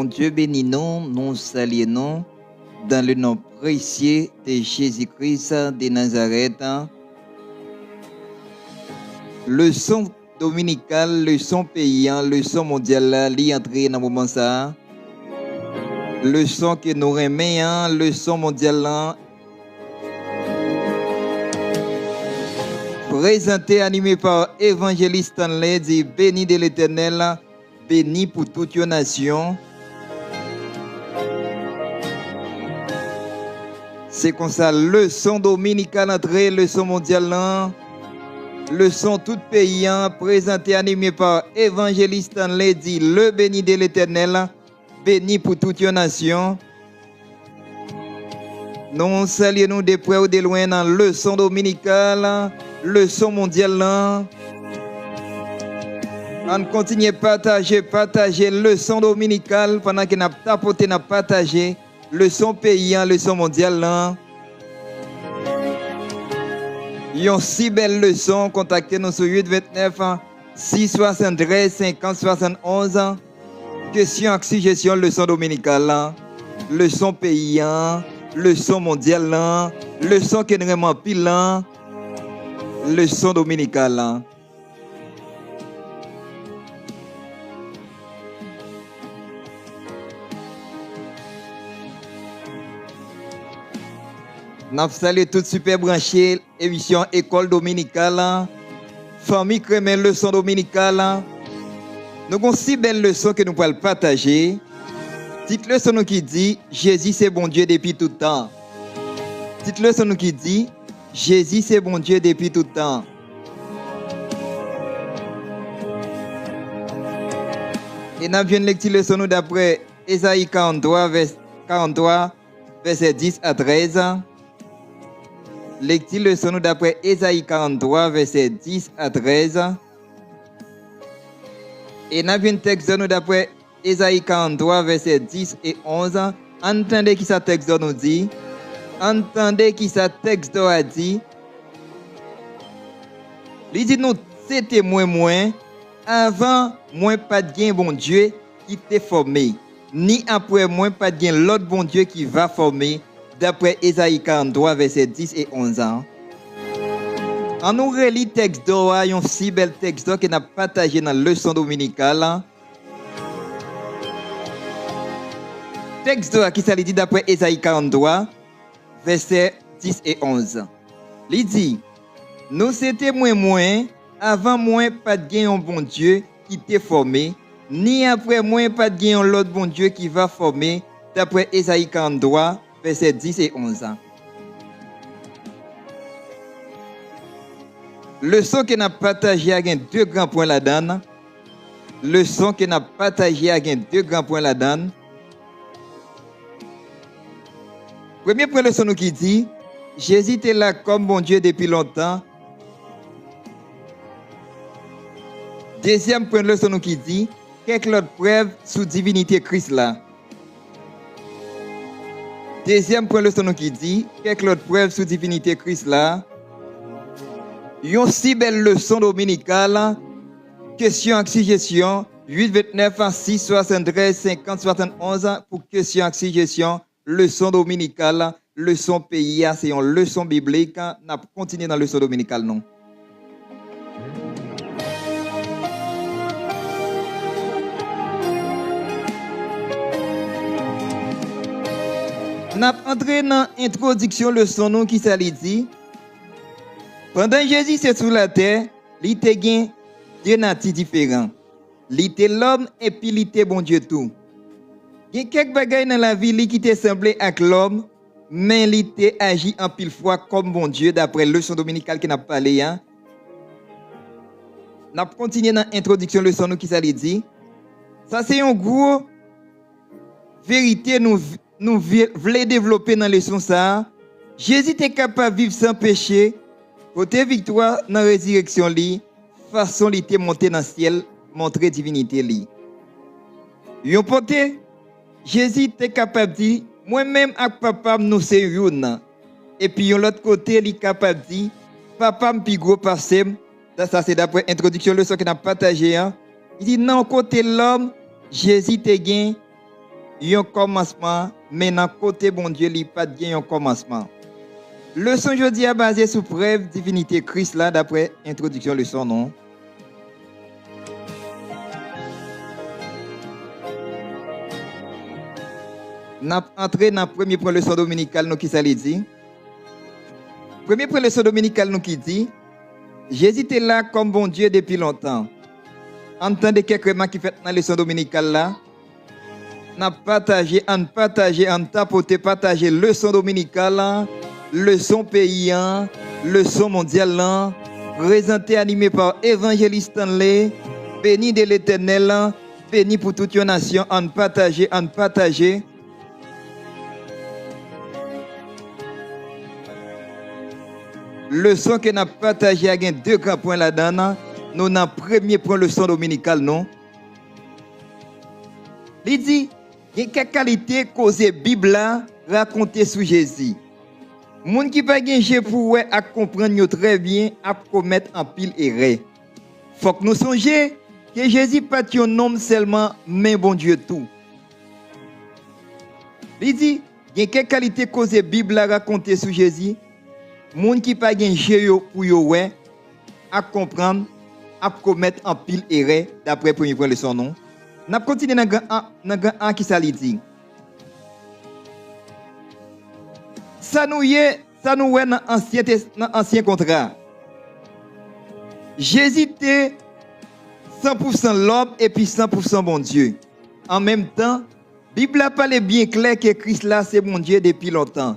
Dieu bénit nous, nous saluons dans le nom précieux de Jésus-Christ de Nazareth. Leçon dominicale, leçon paysan, leçon mondiale, li entrer dans le moment ça. Leçon que nous remettons, leçon mondiale. Présenté, animé par évangéliste Stanley, dit béni de l'Éternel, béni pour toute une nation. C'est comme ça, leçon dominicale entrée, leçon mondiale, leçon tout paysan, présenté, animé par évangéliste Stanley, dit le béni de l'Éternel, béni pour toute une nation. Nous saluons de près ou de loin dans leçon dominicale, leçon mondiale. On continue à partager leçon dominicale pendant qu'on a tapoté, n'a partagé leçon paysan, leçon mondiale. Yon si belle leçon, contactez-nous sur 829 673 50 71. Question, suggestion, leçon dominicale, leçon paysan, leçon mondiale, leçon qui est vraiment pile, leçon dominicale. Nous saluons tout super branché, émission École dominicale, famille crémée, leçon dominicale. Nous avons si belle leçon que nous pouvons partager. Petite leçon qui dit Jésus c'est bon Dieu depuis tout temps. Petite leçon qui dit Jésus c'est bon Dieu depuis tout temps. Et nous avons une lecture leçon d'après Ésaïe 43, verset 10 à 13. Lecture leçon d'après Ésaïe 43, verset 10 à 13. Et nous avons un texte d'après Ésaïe 43, verset 10 et 11. Entendez qui ce texte nous dit. Entendez qui ce texte a dit. Il dit nous, c'était moins. Avant, moi, pas de gain bon Dieu qui t'est formé. Ni après, moi, pas de gain l'autre bon Dieu qui va former. D'après Ésaïe 43, verset 10 et 11. On nous relit le texte d'Oa, un si bel texte que nous avons partagé dans la leçon dominicale. Texte d'Oa qui s'est dit d'après Ésaïe 43, verset 10 et 11. Il dit, nous c'était moins, avant moi pas de gain un bon Dieu qui t'est formé, ni après moi pas de gain l'autre bon Dieu qui va former, d'après Ésaïe 43, verset 10 et 11. Leçon que nous partagé avec deux grands points là-dedans. Leçon que nous partagé avec deux grands points là-dedans. Premier point leçon qui dit Jésus était là comme bon Dieu depuis longtemps. Deuxième point leçon qui dit quelques autres preuves sous divinité Christ là. Deuxième point leçon qui dit quelques autres preuves sous divinité Christ là. Une si belle leçon dominicale. Question et suggestion 829 673 50 71 pour question et suggestion. Leçon dominicale, leçon pays, c'est une leçon biblique. Nous continuons dans la leçon dominicale, non? Nous entré dans l'introduction leçon nous qui s'est dit. Pendant Jésus c'est sur la terre, il était gain deux natures différents. Il était l'homme et puis il était bon Dieu tout. Il y a quelques bagailles dans la vie qui étaient semblés avec l'homme, mais il était agi en pile fois comme bon Dieu d'après la leçon dominicale qui n'a pas parlé. Nous continuons dans l'introduction de leçon qui s'est dit. Ça c'est une grosse vérité nous voulons développer dans la leçon ça. Jésus était capable de vivre sans péché. Côté victoire dans la résurrection, façon il était monté dans le ciel, montrer divinité. Yon poté, Jésus était capable de dire, moi-même avec papa, nous sommes une. Et puis, de l'autre côté, il est capable de dire, papa, je suis gros passé. Ça, c'est d'après l'introduction, le son qu'on a partagé. Il dit, non, côté l'homme, Jésus te gain un commencement, mais dans côté bon Dieu, il n'y a pas de un commencement. Leçon aujourd'hui est basée sur preuve divinité Christ là, d'après introduction leçon non. N'a entré dans premier point leçon dominicale nous qui ça dit. Premier point leçon dominicale nous qui dit Jésus était là comme bon Dieu depuis longtemps. Entendez quelques remarques qui fait dans la leçon dominicale là. N'a partagé, en tapoter, partager leçon dominicale, leçon paysan, leçon mondiale, présenté animé par évangéliste Stanley, béni de l'Éternel, béni pour toute une nation, en partager, en partager. Leçon que nous avons partagé avec deux grands points là-dedans. Nous avons premier point leçon dominicale, non? Il dit, il y a quelques qualités causées Bible racontées sur Jésus. Les gens qui pas gagné pour à comprendre très bien à commettre en pile erreur. Faut que nous songions que Jésus pas un nom seulement, mais bon Dieu tout. Il dit, il y a quelques qualités causées Bible racontées sur Jésus. Les gens qui pas gagné pour à comprendre à commettre en pile erreur d'après premier point de son nom. N'a continué dans grand 1 qui ça dit. Ça nous est dans ancien contrat. Jésus était 100% l'homme et puis 100% bon Dieu. En même temps, la Bible a parlé bien clair que Christ là c'est bon Dieu depuis longtemps.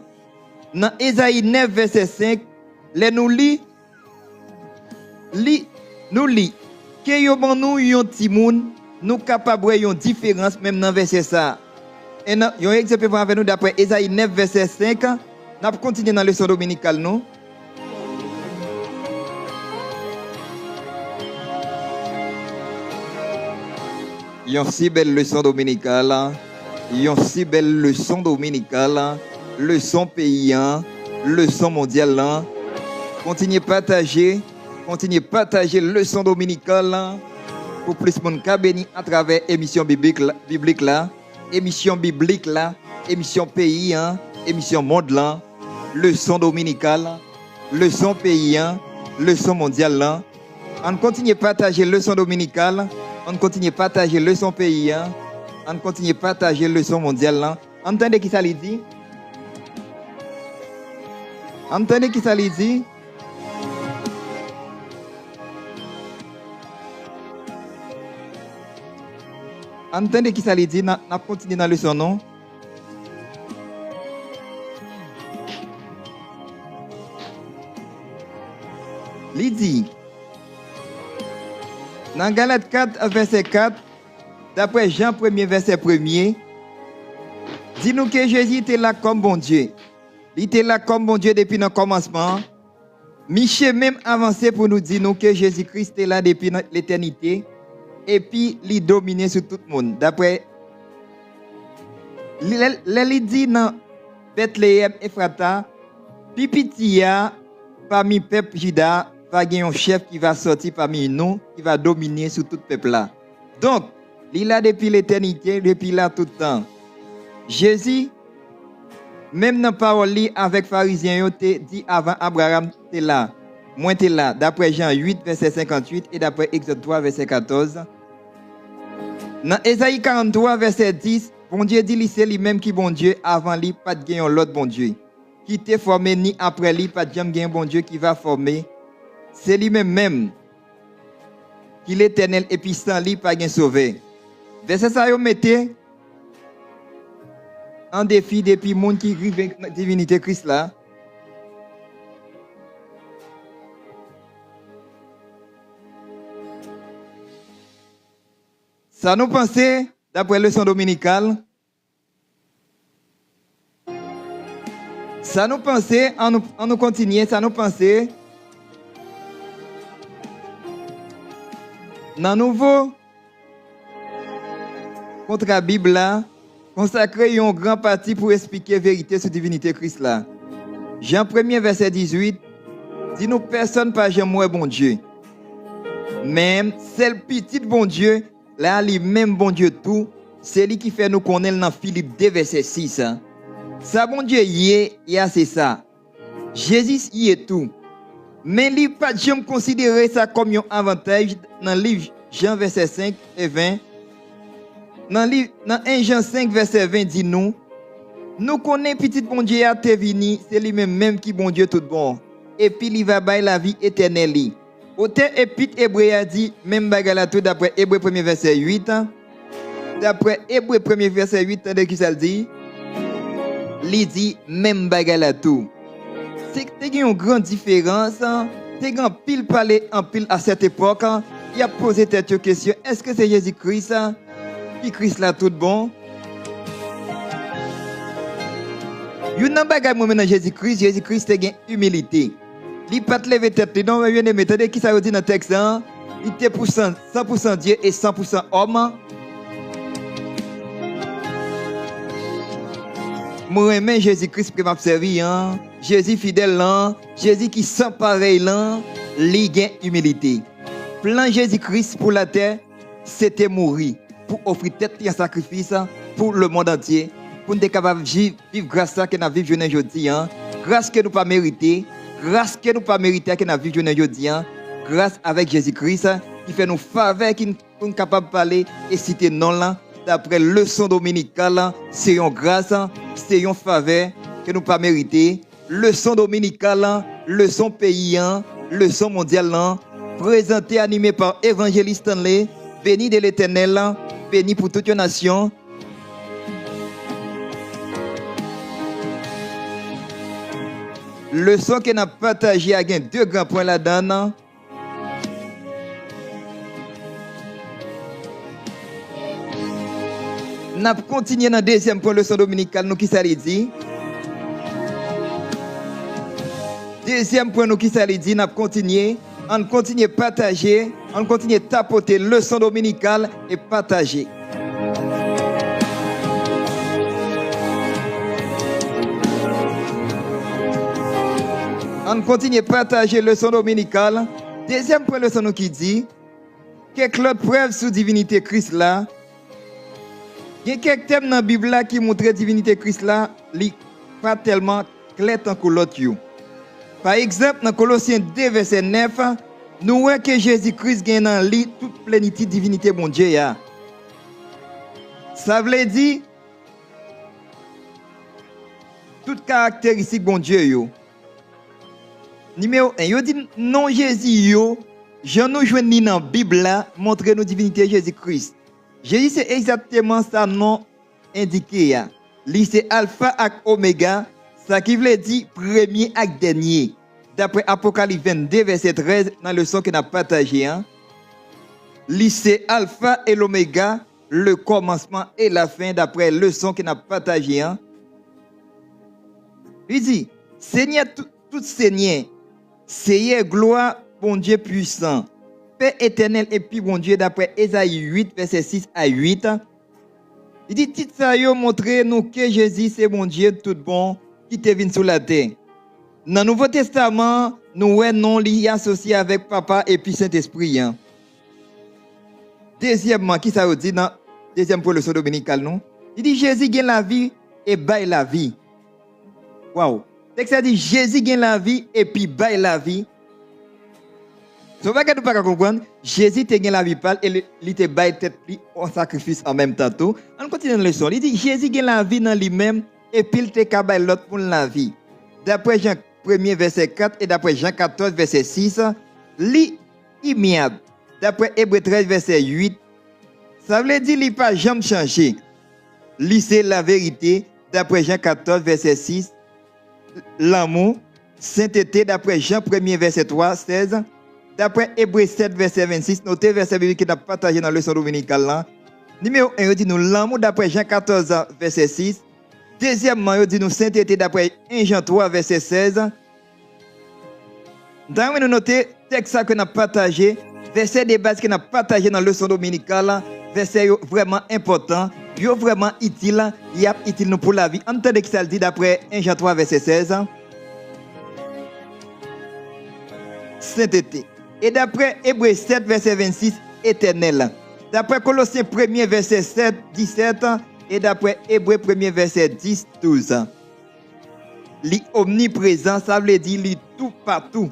Dans Ésaïe 9 verset 5, nous lit que yo ban nous yon timoun nous capable yon différence même dans verset ça. Et yon exemple avec nous d'après Ésaïe 9 verset 5, n'a continuer dans leçon dominicale nous. Yon si belle leçon dominicale, leçon paysan, leçon mondiale. Continuez partager leçon dominicale pour plus de monde béni à travers émission biblique là, émission pays, émission monde là, leçon dominicale, leçon paysan, leçon mondiale. On continue partager leçon dominicale, on continue partager leçon paysan, on continue partager leçon mondiale. Entendez qui ça lui dit? Entendez qui ça lui dit? Entendez qui ça lui dit? N'a continué dans le son nom. Il dit dans Galates 4 verset 4, d'après Jean 1er verset 1er, dis-nous que Jésus était là comme bon Dieu. Il était là comme bon Dieu depuis le commencement. Michel même avancé pour nous dire que Jésus-Christ est là depuis l'éternité. Et puis, il domine sur tout le monde. D'après, il dit dans Bethléem, Ephrata, Pipitia, parmi peuple Juda, va y avoir un chef qui va sortir parmi nous, qui va dominer sur tout le peuple là. Donc, il est là depuis l'éternité, depuis là tout le temps. Jésus, même dans la parole avec les pharisiens, il dit avant Abraham, tu es là. Moi, tu es là. D'après Jean 8, verset 58 et d'après Exode 3, verset 14. Dans Ésaïe 43, verset 10, bon Dieu dit c'est lui-même qui bon Dieu, avant lui, pas de gain l'autre bon Dieu. Qui t'est formé ni après lui, pas de gain bon Dieu qui va former. C'est lui-même qui l'éternel et puis sans lui, pas de sauvé. Verset ça, vous mettez en défi depuis le monde qui vit la divinité Christ là. Ça nous pensait, d'après le leçon dominicale, ça nous pensait, en nous continuer, ça nous pensait, dans le nouveau contre la Bible là, consacré un grand parti pour expliquer la vérité sur la divinité Christ là. Jean 1er verset 18, dit nous personne pas jamais bon Dieu. Même celle petite bon Dieu, là, lui-même bon Dieu tout, c'est lui qui fait nous connaître dans Philippe 2, verset 6. Ça, bon Dieu, y a c'est ça. Jésus y est tout. Mais il n'a pas jamais considéré ça comme un avantage dans le livre Jean, verset 5 et 20. Dans 1 Jean 5, verset 20, dit nous connaissons petit bon Dieu à te vini, c'est lui-même qui bon Dieu tout bon. Et puis il va bailler la vie éternelle. Auteur épître Hébreu a dit, même bagalato d'après Hébreu 1 verset 8. D'après Hébreu 1 verset 8, de qui ça le dit? Il dit, même bagalato. C'est que tu as une grande différence. Tu as un pile parler en pile à cette époque. Il a posé cette question, est-ce que c'est Jésus-Christ qui Christ là tout bon? Il y a un bagage dans Jésus-Christ a une humilité. Il n'a pas levé tête. Donc, bien aimé, qui ça veut dire dans le texte? Il était 100% Dieu et 100% homme. Moi, j'aime Jésus-Christ qui m'a servi. Jésus fidèle, Jésus qui sent pareil, il a une humilité. Plan Jésus-Christ pour la terre, c'était mourir pour offrir tête en sacrifice pour le monde entier. Pour nous être capables de vivre grâce à ce que nous vivons aujourd'hui, grâce que nous pas mérité, grâce que nous pas mérité que nous vivons aujourd'hui, grâce avec Jésus-Christ qui fait nous faveur, qui nous sommes capables de parler et citer non là, d'après leçon dominicale, c'est une grâce, c'est une faveur que nous pas mérité. Leçon dominicale, leçon paysan, leçon mondiale, présentée, animée par Évangéliste Stanley, béni de l'Éternel, béni pour toute une nation. Le son qu'on a partagé a deux grands points là-dedans. On a continué dans le deuxième point, leçon dominicale, nous qui ça dit. Deuxième point, nous qui ça dit, on a continué. On continue à partager, on continue à tapoter leçon dominicale et partager. On continue à partager le leçon dominicale. Deuxième point, leçon nous qui dit quelques autres preuves sur divinité Christ là. Il y a quelques thèmes dans la Bible là qui montrent la divinité Christ là, pas tellement clair tant que l'autre. Par exemple, dans Colossiens 2, verset 9, nous voyons que Jésus-Christ gagne dans lui toute plénitude de divinité bon Dieu. Ça veut dire toute caractéristique bon Dieu. Numéro 1, il dit non Jésus, je nous joins dans la Bible montre nous divinité Jésus-Christ. Jésus c'est exactement ça non indiqué. Lui c'est alpha et oméga, ça qui veut dire premier et dernier. D'après Apocalypse 22 verset 13 dans le son qu'on a partagé. Lui c'est alpha et l'oméga, le commencement et la fin d'après le son qu'on a partagé. Il dit Seigneur tout Seigneur, Seigneur, gloire, bon Dieu puissant, Père éternel et puis bon Dieu, d'après Ésaïe 8, verset 6 à 8. Il dit, titre ça, montrez nous que Jésus, c'est bon Dieu tout bon, qui te vient sur la terre. Dans le Nouveau Testament, nous voyons non lié associé avec Papa et puis Saint-Esprit. Deuxièmement, qui ça veut dire dans deuxième pour le leçon dominicale, non? Il dit, Jésus gagne la vie et baille la vie. Waouh! Ça dit Jésus gagne la vie et puis baille la vie. Ça va que nous pas comprendre. Jésus te gagne la vie et il te baille tête en sacrifice en même temps tout. On continue la leçon. Il dit Jésus gagne la vie dans lui-même et puis il te cabaye l'autre pour la vie. D'après Jean 1 verset 4 et d'après Jean 14 verset 6, l'immiable. D'après Hébreu 13 verset 8, ça veut dire qu'il pas jamais changé. Lui c'est la vérité. D'après Jean 14 verset 6. L'amour, sainteté d'après Jean 1 verset 3, 16, d'après Hébreu 7 verset 26, notez verset biblique qui a partagé dans le leçon dominicale là. Numéro 1, il dit nous l'amour d'après Jean 14 verset 6. Deuxièmement, il dit nous sainteté d'après 1 Jean 3 verset 16. Dans nous notez texte que nous avons partagé, verset de base que nous avons partagé dans le leçon dominicale, verset vraiment important. Yo vraiment utile, il y a utile pour la vie. Entendez que ça le dit d'après 1 Jean 3 verset 16. Sainteté. Et d'après Hébreu 7 verset 26, éternel. D'après Colossiens 1er verset 7, 17 et d'après Hébreux 1er verset 10, 12. Li omniprésent, ça veut dire li tout partout.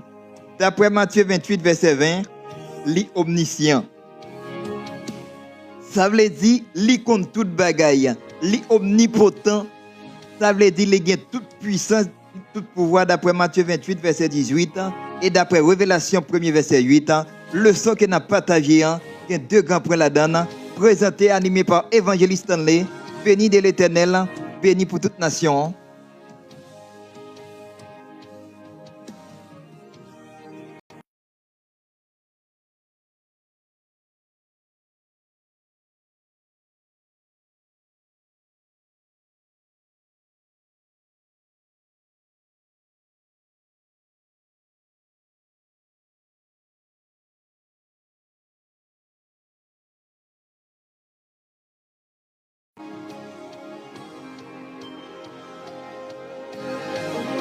D'après Matthieu 28 verset 20, li omniscient. Ça veut dire li compte toute bagaille. Li omnipotent, ça veut dire li gagne toute puissance, tout pouvoir d'après Matthieu 28 verset 18 et d'après Révélation 1er verset 8. Leçon que n'a partagé, il y a deux grands points là-dedans, présenté, animé par Évangéliste Stanley, béni de l'Éternel, béni pour toute nation.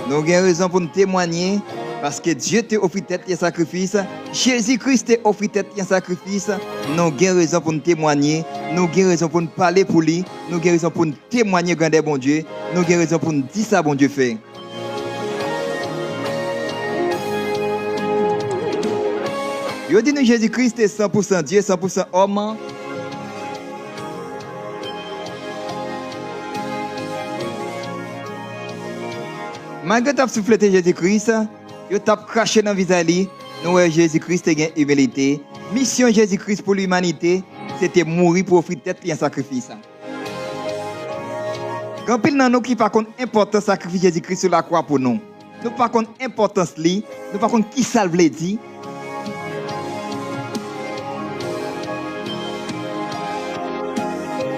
Nous avons raison pour nous témoigner parce que Dieu t'a offert tête un sacrifice. Jésus-Christ t'a offert tête un sacrifice. Nous avons raison pour nous témoigner. Nous avons raison pour nous parler pour lui. Nous avons raison pour nous témoigner grandeur bon Dieu. Nous avons raison pour nous dire ça bon Dieu fait. Yo dit nous Jésus-Christ est 100% Dieu, 100% homme. Malgré que tu as soufflé Jésus-Christ, tu as craché dans le visage, nous Jésus-Christ a une humilité. Mission Jésus-Christ pour l'humanité, c'était mourir pour offrir tête et un sacrifice. Quand il y a qui par contre important sacrifice Jésus-Christ sur la croix pour nous. Nous par contre importance li, nous par contre qui ça veut dire.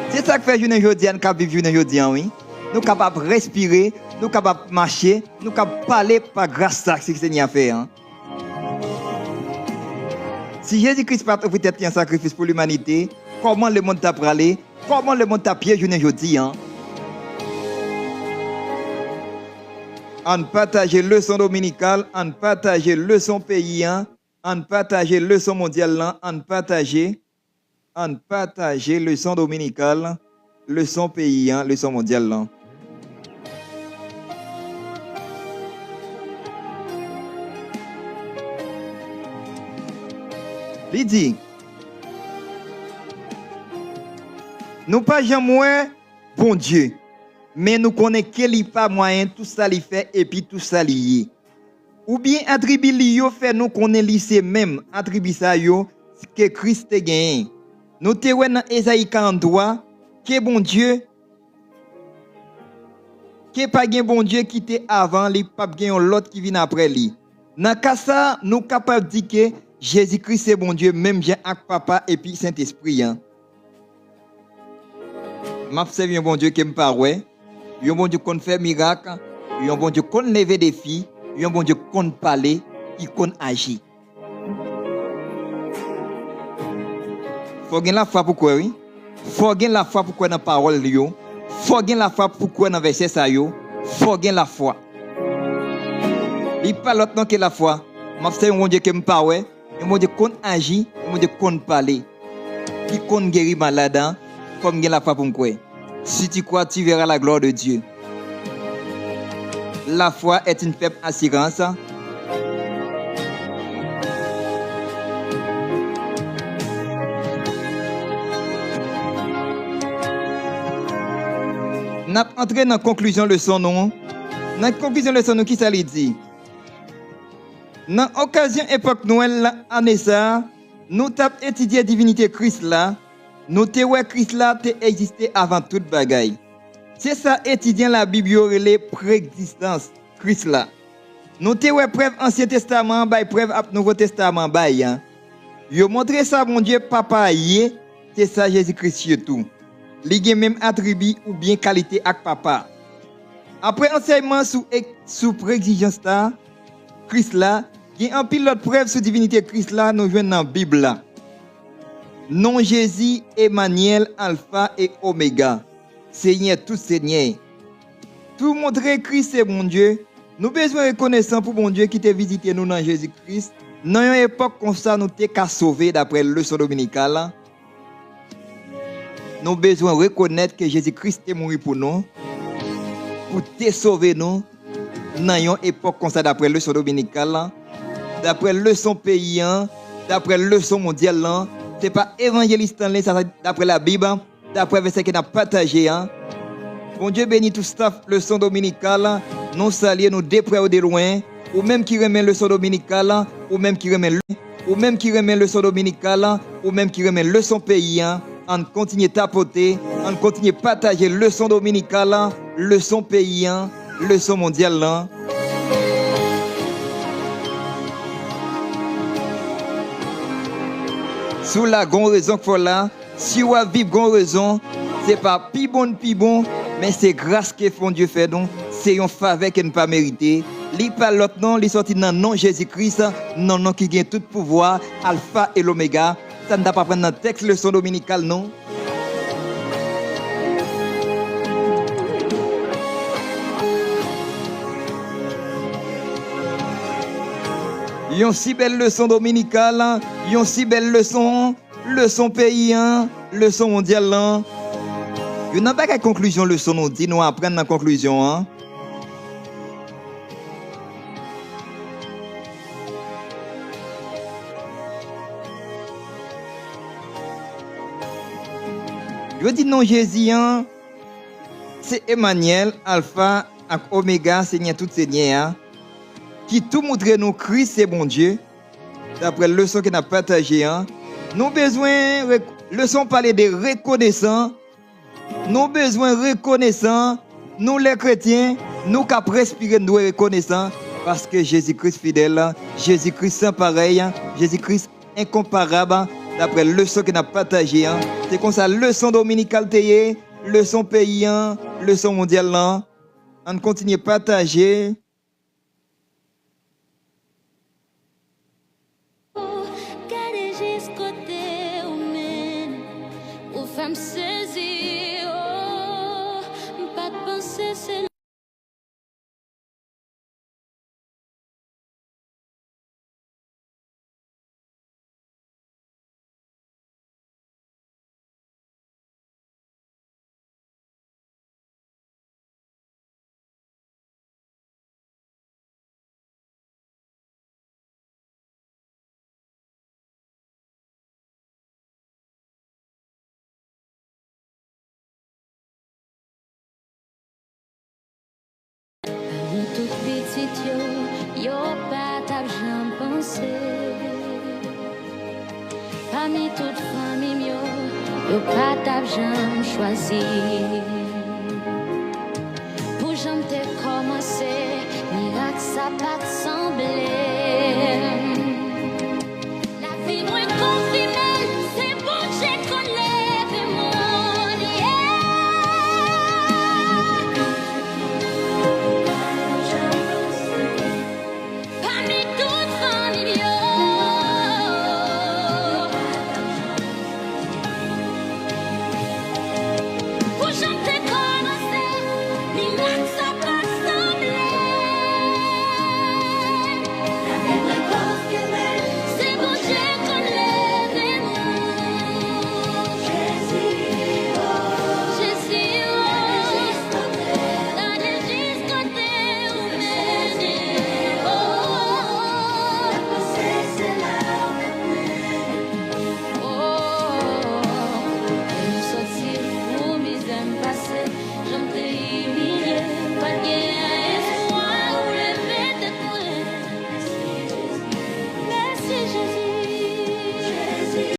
C'est ça que fait journée aujourd'hui, nous capable vivre journée aujourd'hui, oui. Nous capables de respirer, nous capables de marcher, nous capables de parler par grâce à ce que le Seigneur a fait. Si Jésus-Christ n'a pas fait un sacrifice pour l'humanité, comment le monde t'a parlé, comment le monde t'a piégé aujourd'hui? On partage leçon dominicale, on partage leçon pays, on partage leçon mondiale, on partage leçon dominicale, leçon pays, leçon mondiale. Il dit, nous pas jamais bon Dieu, mais nous connaissons qu'il n'y a pas moyen, tout ça lui fait et puis tout ça lié. Ou bien attribut lié fait nous connaissons lycée même, attribut ça yo que Christ a gagné. Nous te voyons dans Ésaïe 43 que bon Dieu, que pas un bon Dieu qui était avant, il pas un l'autre qui vient après lui. Dans cas ça, nous capables de dire que Jésus-Christ c'est bon Dieu, même Jean avec Papa et puis Saint-Esprit. M'a servi un bon Dieu qui me parle, un bon Dieu qui fait miracle, un bon Dieu qui lever des filles, un bon Dieu qui parler, qui agir. Faut gagner la foi pourquoi oui? Faut gagner la foi pourquoi dans la parole yo? Faut gagner la foi pourquoi dans verset ça yo? Faut gagner la foi. Il parle autre que la foi. M'a servi un bon Dieu qui me parle. Il m'a dit qu'on agit, il m'a dit qu'on parle. Qui qu'on guérit malade, faut gagner la foi pour moi. Si tu crois, tu verras la gloire de Dieu. La foi est une faible assurance. Nous avons entré dans la conclusion de leçon. Dans la conclusion de leçon, qui ça lui dit? Dans l'occasion époque Noël, année ça, nous avons étudié la divinité Christ là. Nous avons Christ là existé avant toute bagaille. C'est ça, étudiant la Bible, les préexistence Christ là. Nous avons preuve Ancien Testament, preuve Nouveau Testament. Yo montré ça, mon Dieu, papa, c'est ça Jésus-Christ surtout. Il y a même attribut ou bien qualité avec papa. Après enseignement sous préexistence Christ là, il y a un pilote preuve sur divinité Christ là, nous venons dans la Bible là. Non Jésus, Emmanuel, Alpha et Oméga. Seigneur, tout Seigneur. Tout montrer Christ c'est mon Dieu. Nous besoin de reconnaissance pour mon Dieu qui t'a visité nous dans Jésus-Christ. Dans une époque comme ça, nous t'es qu'à sauver d'après le leçon dominicale. nous avons besoin de reconnaître que Jésus-Christ est mort pour nous, pour te sauver nous, dans une époque comme ça, d'après le leçon dominicale, d'après le leçon paysan, d'après le leçon mondial. Ce n'est pas évangéliste, d'après la Bible, d'après le verset qu'on a partagé. Bon Dieu bénit tout staff leçon dominicale, nous saluons, nous de près ou de loin, ou même qui remet le leçon dominicale, ou même qui remet le leçon dominicale, ou même qui remet le leçon paysan. On continue tapoter, on continue partager leçon dominicale, leçon paysan, leçon mondiale. Sous la grande raison qu'il faut là, si on vivre grande raison, c'est pas pi bon, mais c'est grâce que font Dieu fait donc, c'est une faveur qu'il n'a pas mérité. Li pas l'autre non, li sorti dans nom Jésus-Christ, non qui gagne tout pouvoir, alpha et l'oméga. Ça ne doit pas prendre dans le texte leçon dominicale non. Yon si belle leçon dominicale, yon si belle leçon paysan, leçon mondiale. Yon n'a pas qu'à conclusion leçon nous dit, nous apprendre dans la conclusion. Je dis non Jésus, c'est Emmanuel, Alpha et Oméga, Seigneur tout Seigneur, qui tout montre nous Christ c'est bon Dieu, d'après la leçon qu'on a partagée. Nous besoin, leçon parler de reconnaissance, nous besoin reconnaissance, nous les chrétiens, nous qui respirer nous reconnaissants, parce que Jésus-Christ fidèle, Jésus-Christ sans pareil, Jésus-Christ incomparable, d'après la leçon qu'on a partagée. C'est comme ça, leçon dominicale, leçon paysan, leçon mondiale. On continue à partager. Tout petit yo pas t'a jamais pensé. Parmi toute famille yo pas t'a jamais choisi. Pour jamais te commencer, miracle ça pas te sembler.